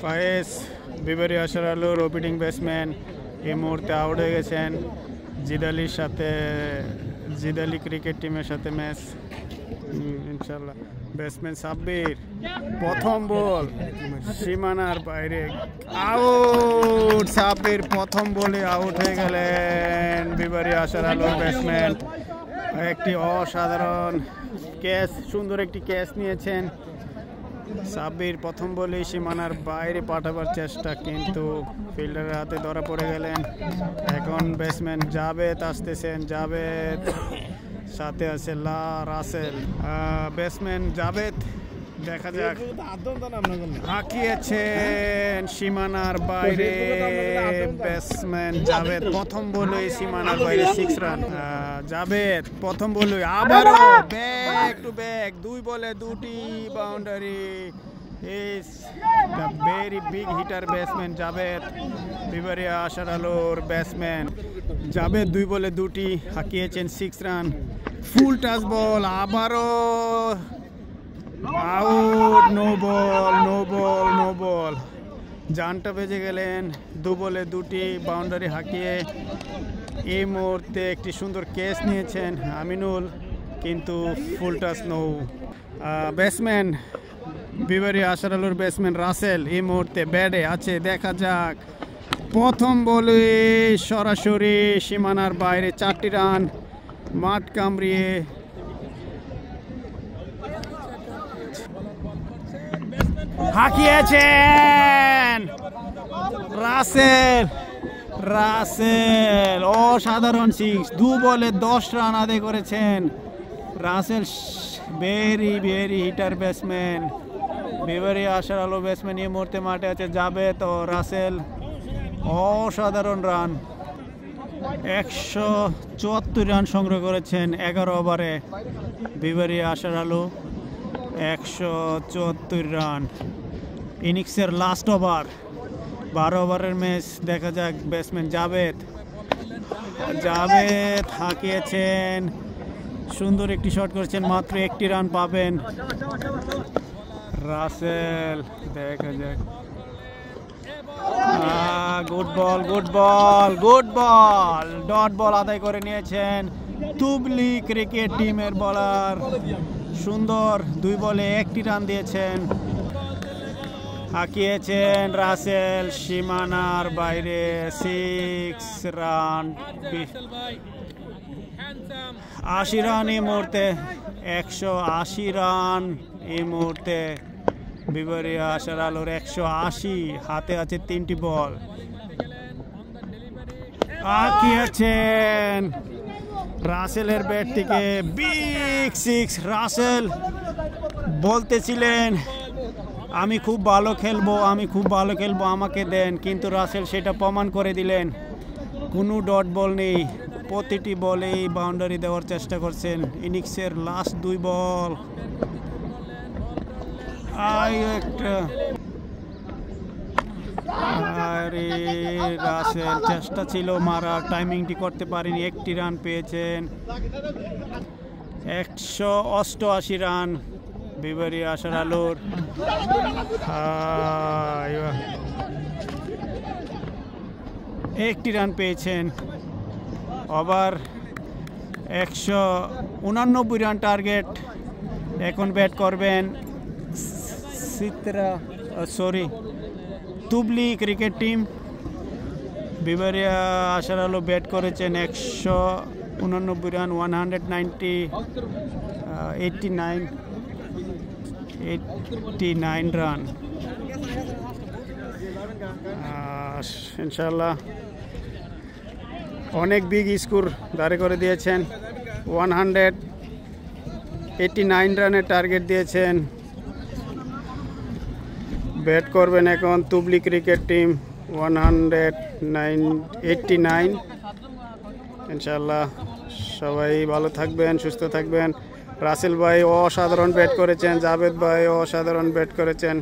ফায়েজ বিবরি আশার আলোর opening batsman এই মুহূর্তে আউট হয়ে গেছেন। জিদ আলী ক্রিকেট টিমের সাথে ম্যাচ ইনশাল্লাহ। ব্যাটসম্যান সাব্বির প্রথম বল সীমানার বাইরে, আউট। সাব্বির প্রথম বলে আউট হয়ে গেলেন বিবরি আশার আলোর ব্যাটসম্যান। একটি অসাধারণ ক্যাচ, সুন্দর একটি ক্যাচ নিয়েছেন সাব্বির। প্রথম বলেই সীমানার বাইরে পাঠাবার চেষ্টা, কিন্তু ফিল্ডারের হাতে ধরা পড়ে গেলেন। এখন ব্যাটসম্যান জাভেদ আসতেছেন, জাভেদ সাথে আছে রাসেল। ব্যাটসম্যান জাভেদ দেখা যাক, হাঁকিয়েছেন সীমানার বাইরে ব্যাটসম্যান জাভেদ। প্রথম বলেই সীমানার বাইরে 6 রান। জাভেদ প্রথম বলেই আবারও ব্যাক টু ব্যাক, 2 বলে 2টি boundary. Is the very big hitter batsman Javed, বিবরি আশার আলোর ব্যাটসম্যান জাভেদ। 2 বলে 2টি হাঁকিয়েছেন 6 রান। ফুল টাচ বল, আবারও আউট। No ball. জানটা বেজে গেলেন। 2 বলে 2টি বাউন্ডারি হাঁকিয়ে এই মুহূর্তে একটি সুন্দর ক্যাচ নিয়েছেন আমিনুল, কিন্তু ফুল টাচ নো। ব্যাটসম্যান বিবরি আশার আলোর ব্যাটসম্যান রাসেল এই মুহূর্তে ব্যাটে আছে, দেখা যাক। প্রথম বলে সরাসরি সীমানার বাইরে 4টি রান। মাঠ কামড়িয়ে হাঁকিয়েছেন রাসেল অসাধারণ 6। 2 বলে 10 রান আদায় করেছেন রাসেল। ভেরি হিটার ব্যাটসম্যান বিবরি আশার আলো ব্যাটসম্যান। এই মুহূর্তে মাঠে আছে জাভেদ ও রাসেল। অসাধারণ রান, 174 রান সংগ্রহ করেছেন 11 ওভারে বিবরি আশার আলো। 174 রান। ইনিংসের লাস্ট ওভার, 12 ওভারের ম্যাচ। দেখা যাক ব্যাটসম্যান জাভেদ হাঁকিয়েছেন, সুন্দর একটি শট করেছেন, মাত্র 1টি রান পাবেন। রাসেল দেখা যাক। Good ball. ডট বল আদায় করে নিয়েছেন তুবলি ক্রিকেট টিমের বলার। সুন্দর 2 বলে 1টি রান দিয়েছেন, হাঁকিয়েছেন রাসেল সীমানার বাইরে 6 রান। 80 রান এই মুহূর্তে, 180 রান এই মুহূর্তে বিবরি আশার আলোর। 180, হাতে আছে 3টি বল। হাঁকিয়েছেন রাসেলের ব্যাট থেকে বিগ 6। রাসেল বলতেছিলেন আমি খুব ভালো খেলবো, আমাকে দেন, কিন্তু রাসেল সেটা প্রমাণ করে দিলেন। কোনো ডট বল নেই, প্রতিটি বলেই বাউন্ডারি দেওয়ার চেষ্টা করছেন। ইনিংসের লাস্ট 2 বল। রাসেল চেষ্টা ছিল মারার, টাইমিংটি করতে পারেনি, 1টি রান পেয়েছেন। 188 রান বিবরি আশার আলোর। 1টি রান পেয়েছেন। Over 189 run target. এখন ব্যাট করবেন তুবলি ক্রিকেট টিম। বিবরি আশার আলো ব্যাট করেছেন 189 রান, 89 রান। ইনশাল্লাহ অনেক বিগ স্কোর দাঁড়ে করে দিয়েছেন। 189 রানের টার্গেট দিয়েছেন। ব্যাট করবেন এখন তুবলি ক্রিকেট টিম 189। ইনশাল্লাহ সবাই ভালো থাকবেন, সুস্থ থাকবেন। রাসেল ভাই অসাধারণ ব্যাট করেছেন, জাভেদ ভাই অসাধারণ ব্যাট করেছেন।